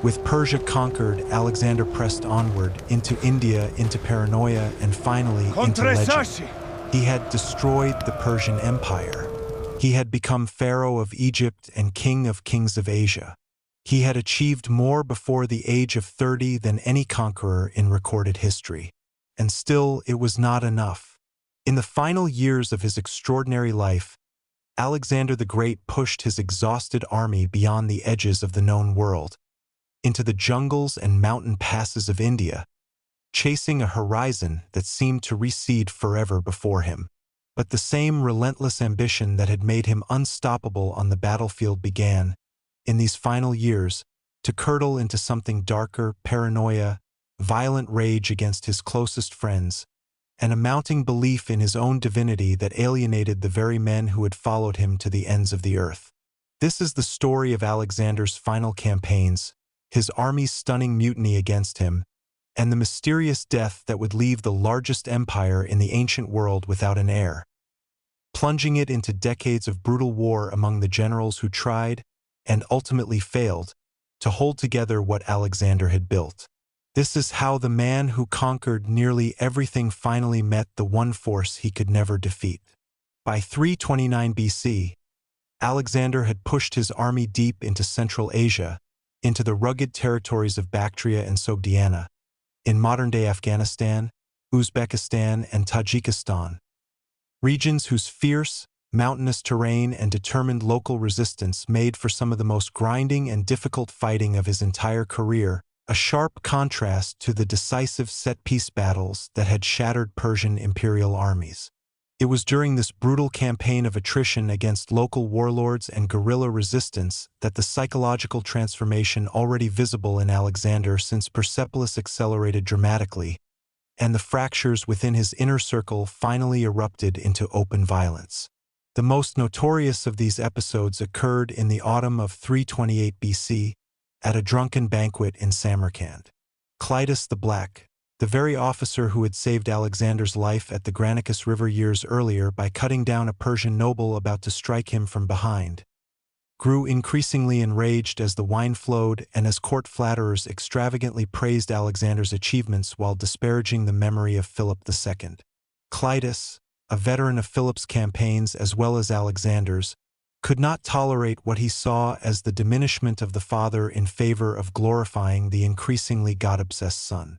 With Persia conquered, Alexander pressed onward into India, into paranoia, and finally into legend. He had destroyed the Persian Empire. He had become pharaoh of Egypt and king of kings of Asia. He had achieved more before the age of 30 than any conqueror in recorded history. And still, it was not enough. In the final years of his extraordinary life, Alexander the Great pushed his exhausted army beyond the edges of the known world, into the jungles and mountain passes of India, chasing a horizon that seemed to recede forever before him. But the same relentless ambition that had made him unstoppable on the battlefield began, in these final years, to curdle into something darker: paranoia, violent rage against his closest friends, and a mounting belief in his own divinity that alienated the very men who had followed him to the ends of the earth. This is the story of Alexander's final campaigns, his army's stunning mutiny against him, and the mysterious death that would leave the largest empire in the ancient world without an heir, plunging it into decades of brutal war among the generals who tried, and ultimately failed, to hold together what Alexander had built. This is how the man who conquered nearly everything finally met the one force he could never defeat. By 329 BC, Alexander had pushed his army deep into Central Asia, into the rugged territories of Bactria and Sogdiana, in modern-day Afghanistan, Uzbekistan, and Tajikistan, regions whose fierce, mountainous terrain and determined local resistance made for some of the most grinding and difficult fighting of his entire career, a sharp contrast to the decisive set-piece battles that had shattered Persian imperial armies. It was during this brutal campaign of attrition against local warlords and guerrilla resistance that the psychological transformation already visible in Alexander since Persepolis accelerated dramatically, and the fractures within his inner circle finally erupted into open violence. The most notorious of these episodes occurred in the autumn of 328 BC at a drunken banquet in Samarkand. Cleitus the Black, the very officer who had saved Alexander's life at the Granicus River years earlier by cutting down a Persian noble about to strike him from behind, grew increasingly enraged as the wine flowed and as court flatterers extravagantly praised Alexander's achievements while disparaging the memory of Philip II. Cleitus, a veteran of Philip's campaigns as well as Alexander's, could not tolerate what he saw as the diminishment of the father in favor of glorifying the increasingly God-obsessed son.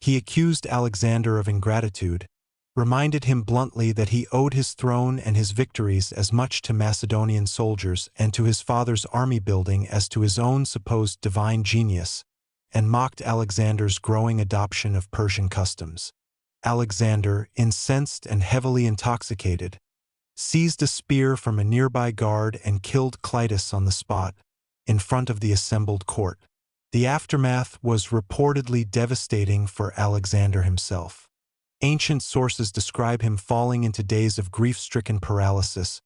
He accused Alexander of ingratitude, reminded him bluntly that he owed his throne and his victories as much to Macedonian soldiers and to his father's army building as to his own supposed divine genius, and mocked Alexander's growing adoption of Persian customs. Alexander, incensed and heavily intoxicated, seized a spear from a nearby guard and killed Cleitus on the spot, in front of the assembled court. The aftermath was reportedly devastating for Alexander himself. Ancient sources describe him falling into days of grief-stricken paralysis,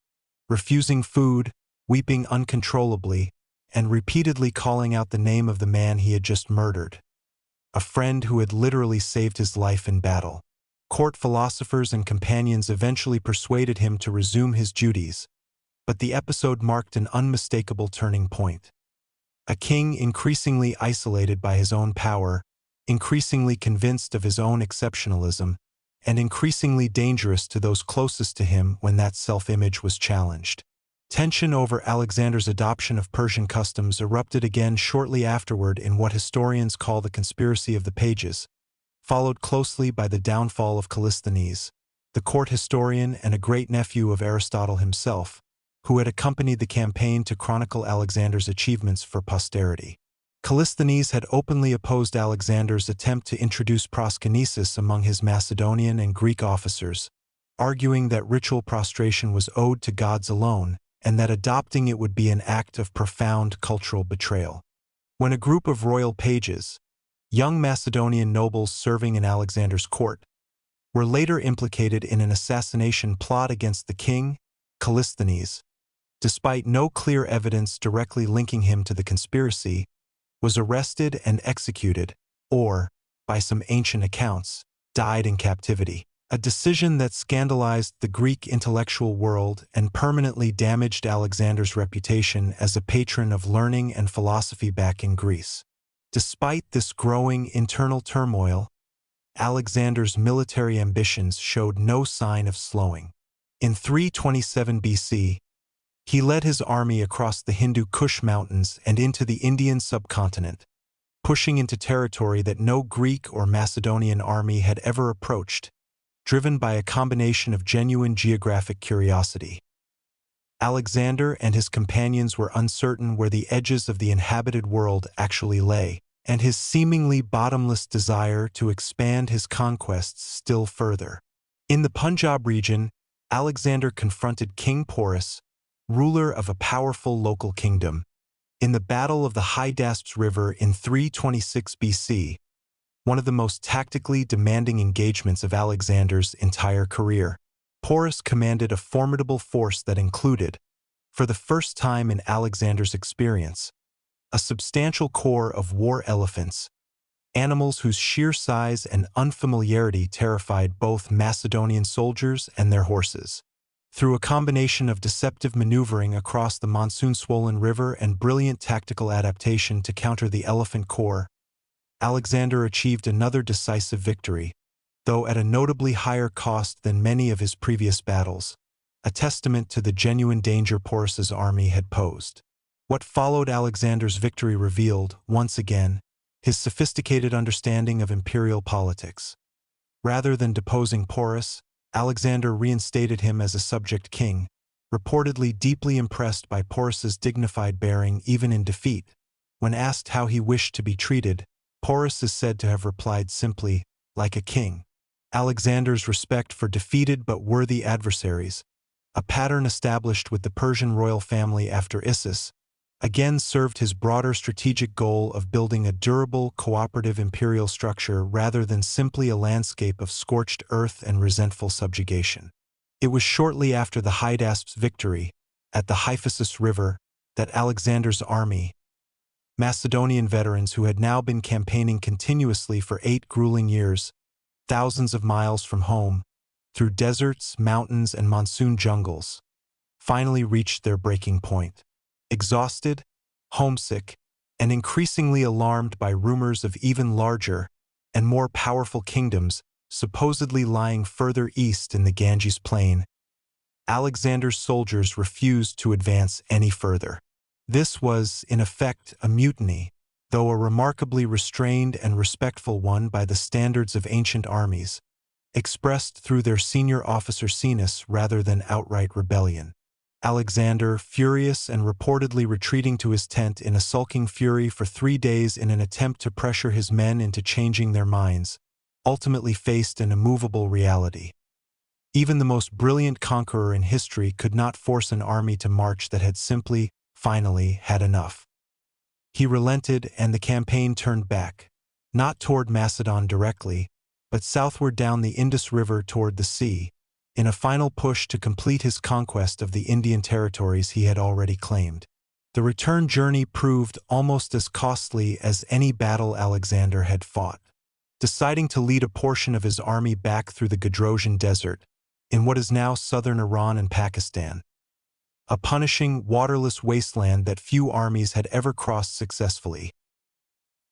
refusing food, weeping uncontrollably, and repeatedly calling out the name of the man he had just murdered, a friend who had literally saved his life in battle. Court philosophers and companions eventually persuaded him to resume his duties, but the episode marked an unmistakable turning point. A king increasingly isolated by his own power, increasingly convinced of his own exceptionalism, and increasingly dangerous to those closest to him when that self-image was challenged. Tension over Alexander's adoption of Persian customs erupted again shortly afterward in what historians call the Conspiracy of the Pages, followed closely by the downfall of Callisthenes, the court historian and a great-nephew of Aristotle himself, who had accompanied the campaign to chronicle Alexander's achievements for posterity. Callisthenes had openly opposed Alexander's attempt to introduce proskynesis among his Macedonian and Greek officers, arguing that ritual prostration was owed to gods alone, and that adopting it would be an act of profound cultural betrayal. When a group of royal pages, young Macedonian nobles serving in Alexander's court, were later implicated in an assassination plot against the king, Callisthenes, despite no clear evidence directly linking him to the conspiracy, was arrested and executed, or, by some ancient accounts, died in captivity. a decision that scandalized the Greek intellectual world and permanently damaged Alexander's reputation as a patron of learning and philosophy back in Greece. Despite this growing internal turmoil, Alexander's military ambitions showed no sign of slowing. In 327 BC, he led his army across the Hindu Kush Mountains and into the Indian subcontinent, pushing into territory that no Greek or Macedonian army had ever approached, driven by a combination of genuine geographic curiosity. Alexander and his companions were uncertain where the edges of the inhabited world actually lay, and his seemingly bottomless desire to expand his conquests still further. In the Punjab region, Alexander confronted King Porus, ruler of a powerful local kingdom, in the Battle of the Hydaspes River in 326 BC, one of the most tactically demanding engagements of Alexander's entire career. Porus commanded a formidable force that included, for the first time in Alexander's experience, a substantial corps of war elephants, animals whose sheer size and unfamiliarity terrified both Macedonian soldiers and their horses. Through a combination of deceptive maneuvering across the monsoon-swollen river and brilliant tactical adaptation to counter the elephant corps, Alexander achieved another decisive victory, though at a notably higher cost than many of his previous battles, a testament to the genuine danger Porus's army had posed. What followed Alexander's victory revealed, once again, his sophisticated understanding of imperial politics. Rather than deposing Porus, Alexander reinstated him as a subject king, reportedly deeply impressed by Porus's dignified bearing even in defeat. When asked how he wished to be treated, Porus is said to have replied simply, "Like a king." Alexander's respect for defeated but worthy adversaries, a pattern established with the Persian royal family after Issus, again served his broader strategic goal of building a durable, cooperative imperial structure rather than simply a landscape of scorched earth and resentful subjugation. It was shortly after the Hydaspes victory, at the Hydaspes River, that Alexander's army, Macedonian veterans who had now been campaigning continuously for 8 grueling years, thousands of miles from home, through deserts, mountains, and monsoon jungles, finally reached their breaking point. Exhausted, homesick, and increasingly alarmed by rumors of even larger and more powerful kingdoms supposedly lying further east in the Ganges plain, Alexander's soldiers refused to advance any further. This was, in effect, a mutiny, though a remarkably restrained and respectful one by the standards of ancient armies, expressed through their senior officer Cleitus rather than outright rebellion. Alexander, furious and reportedly retreating to his tent in a sulking fury for 3 days in an attempt to pressure his men into changing their minds, ultimately faced an immovable reality. Even the most brilliant conqueror in history could not force an army to march that had simply, finally, had enough. He relented and the campaign turned back, not toward Macedon directly, but southward down the Indus River toward the sea, in a final push to complete his conquest of the Indian territories he had already claimed. The return journey proved almost as costly as any battle Alexander had fought. Deciding to lead a portion of his army back through the Gedrosian Desert, in what is now southern Iran and Pakistan, a punishing, waterless wasteland that few armies had ever crossed successfully,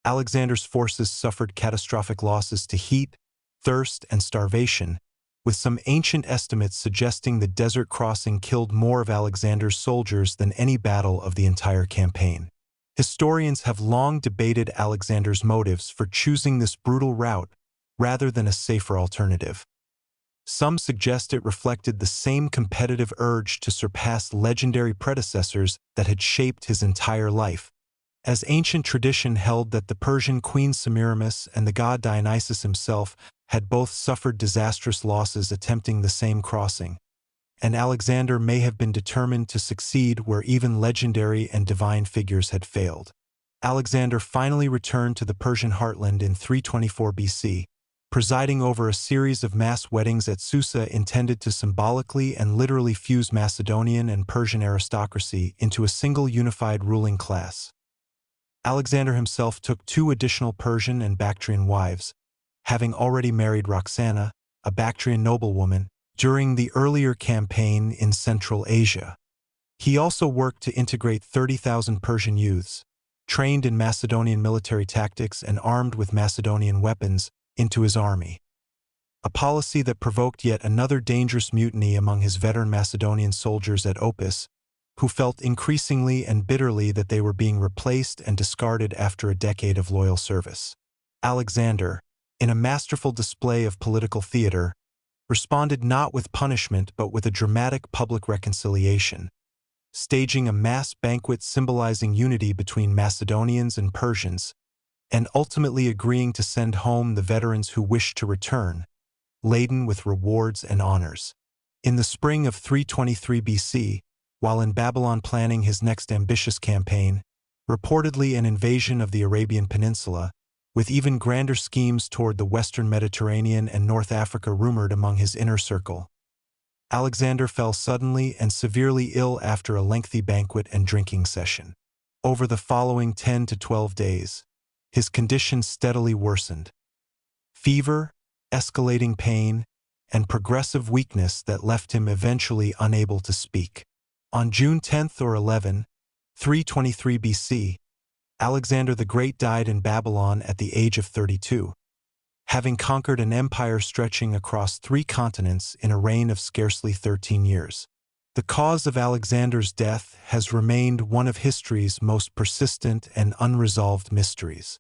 Alexander's forces suffered catastrophic losses to heat, thirst, and starvation, with some ancient estimates suggesting the desert crossing killed more of Alexander's soldiers than any battle of the entire campaign. Historians have long debated Alexander's motives for choosing this brutal route rather than a safer alternative. Some suggest it reflected the same competitive urge to surpass legendary predecessors that had shaped his entire life, as ancient tradition held that the Persian queen Semiramis and the god Dionysus himself had both suffered disastrous losses attempting the same crossing, and Alexander may have been determined to succeed where even legendary and divine figures had failed. Alexander finally returned to the Persian heartland in 324 BC, presiding over a series of mass weddings at Susa intended to symbolically and literally fuse Macedonian and Persian aristocracy into a single unified ruling class. Alexander himself took 2 additional Persian and Bactrian wives, having already married Roxana, a Bactrian noblewoman, during the earlier campaign in Central Asia. He also worked to integrate 30,000 Persian youths, trained in Macedonian military tactics and armed with Macedonian weapons, into his army. A policy that provoked yet another dangerous mutiny among his veteran Macedonian soldiers at Opis, who felt increasingly and bitterly that they were being replaced and discarded after a decade of loyal service. Alexander, in a masterful display of political theater, responded not with punishment but with a dramatic public reconciliation, staging a mass banquet symbolizing unity between Macedonians and Persians, and ultimately agreeing to send home the veterans who wished to return, laden with rewards and honors. In the spring of 323 BC, while in Babylon planning his next ambitious campaign, reportedly an invasion of the Arabian Peninsula, with even grander schemes toward the Western Mediterranean and North Africa rumored among his inner circle, Alexander fell suddenly and severely ill after a lengthy banquet and drinking session. Over the following 10 to 12 days, his condition steadily worsened. Fever, escalating pain, and progressive weakness that left him eventually unable to speak. On June 10 or 11, 323 BC, Alexander the Great died in Babylon at the age of 32, having conquered an empire stretching across 3 continents in a reign of scarcely 13 years. The cause of Alexander's death has remained one of history's most persistent and unresolved mysteries.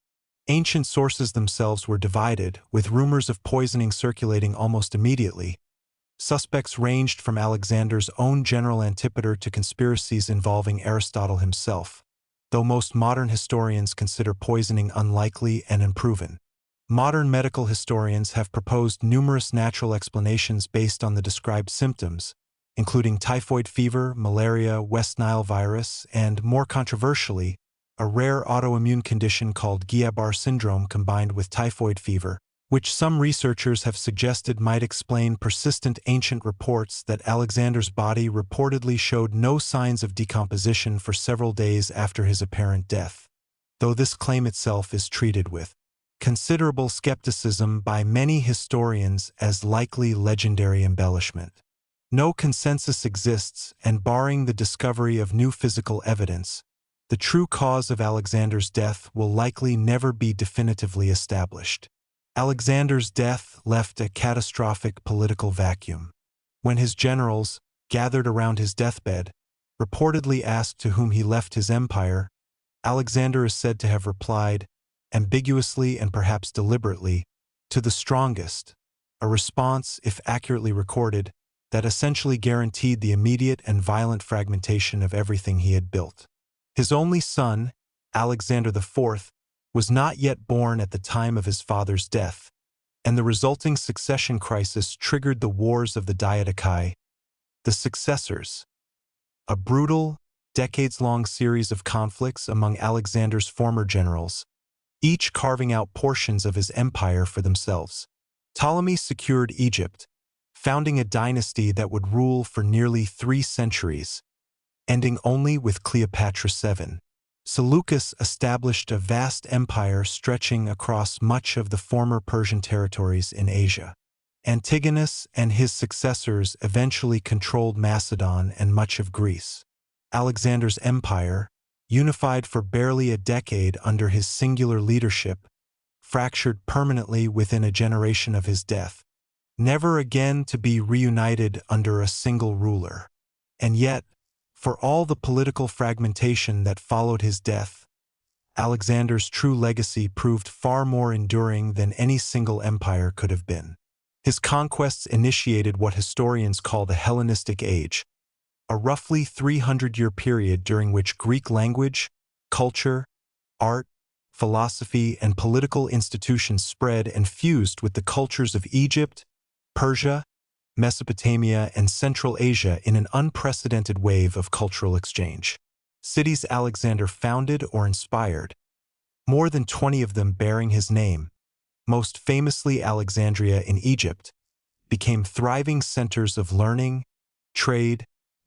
Ancient sources themselves were divided, with rumors of poisoning circulating almost immediately. Suspects ranged from Alexander's own general Antipater to conspiracies involving Aristotle himself, though most modern historians consider poisoning unlikely and unproven. Modern medical historians have proposed numerous natural explanations based on the described symptoms, including typhoid fever, malaria, West Nile virus, and, more controversially, a rare autoimmune condition called Guillain-Barré syndrome combined with typhoid fever, which some researchers have suggested might explain persistent ancient reports that Alexander's body reportedly showed no signs of decomposition for several days after his apparent death, though this claim itself is treated with considerable skepticism by many historians as likely legendary embellishment. No consensus exists, and barring the discovery of new physical evidence, the true cause of Alexander's death will likely never be definitively established. Alexander's death left a catastrophic political vacuum. When his generals, gathered around his deathbed, reportedly asked to whom he left his empire, Alexander is said to have replied, ambiguously and perhaps deliberately, to the strongest, a response, if accurately recorded, that essentially guaranteed the immediate and violent fragmentation of everything he had built. His only son, Alexander IV, was not yet born at the time of his father's death, and the resulting succession crisis triggered the Wars of the Diadochi, the Successors, a brutal, decades-long series of conflicts among Alexander's former generals, each carving out portions of his empire for themselves. Ptolemy secured Egypt, founding a dynasty that would rule for nearly 3 centuries, ending only with Cleopatra VII. Seleucus established a vast empire stretching across much of the former Persian territories in Asia. Antigonus and his successors eventually controlled Macedon and much of Greece. Alexander's empire, unified for barely a decade under his singular leadership, fractured permanently within a generation of his death, never again to be reunited under a single ruler. And yet, for all the political fragmentation that followed his death, Alexander's true legacy proved far more enduring than any single empire could have been. His conquests initiated what historians call the Hellenistic Age, a roughly 300-year period during which Greek language, culture, art, philosophy, and political institutions spread and fused with the cultures of Egypt, Persia, Mesopotamia, and Central Asia in an unprecedented wave of cultural exchange. Cities Alexander founded or inspired, more than 20 of them bearing his name, most famously Alexandria in Egypt, became thriving centers of learning, trade,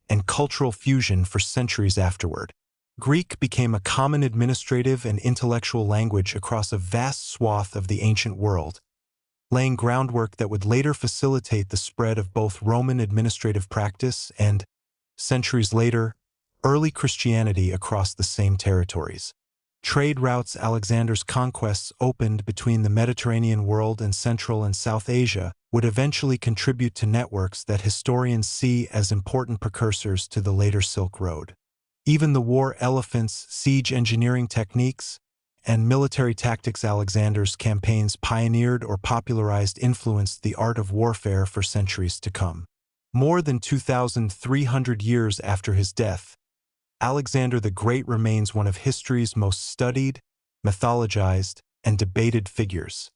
and cultural fusion for centuries afterward. Greek became a common administrative and intellectual language across a vast swath of the ancient world, laying groundwork that would later facilitate the spread of both Roman administrative practice and, centuries later, early Christianity across the same territories. Trade routes Alexander's conquests opened between the Mediterranean world and Central and South Asia would eventually contribute to networks that historians see as important precursors to the later Silk Road. Even the war elephants, siege engineering techniques, and military tactics Alexander's campaigns pioneered or popularized influenced the art of warfare for centuries to come. More than 2,300 years after his death, Alexander the Great remains one of history's most studied, mythologized, and debated figures.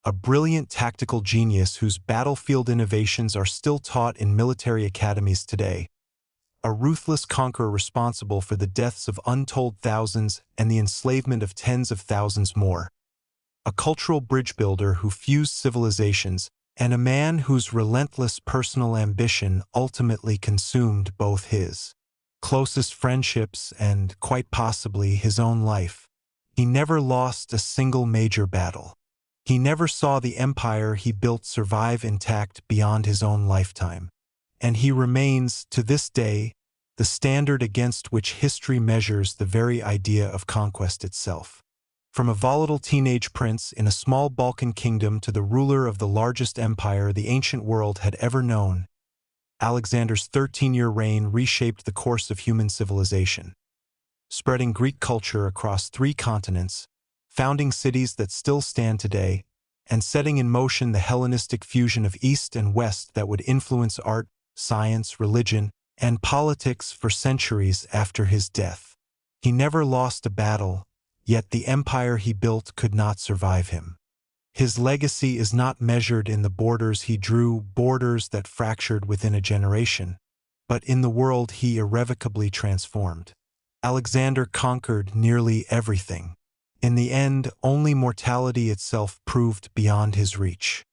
A brilliant tactical genius whose battlefield innovations are still taught in military academies today. A ruthless conqueror responsible for the deaths of untold thousands and the enslavement of tens of thousands more. A cultural bridge builder who fused civilizations, and a man whose relentless personal ambition ultimately consumed both his closest friendships and, quite possibly, his own life. He never lost a single major battle. He never saw the empire he built survive intact beyond his own lifetime. And he remains, to this day, the standard against which history measures the very idea of conquest itself. From a volatile teenage prince in a small Balkan kingdom to the ruler of the largest empire the ancient world had ever known, Alexander's 13-year reign reshaped the course of human civilization, spreading Greek culture across 3 continents, founding cities that still stand today, and setting in motion the Hellenistic fusion of East and West that would influence art, science, religion, and politics for centuries after his death. He never lost a battle, yet the empire he built could not survive him. His legacy is not measured in the borders he drew, borders that fractured within a generation, but in the world he irrevocably transformed. Alexander conquered nearly everything. In the end, only mortality itself proved beyond his reach.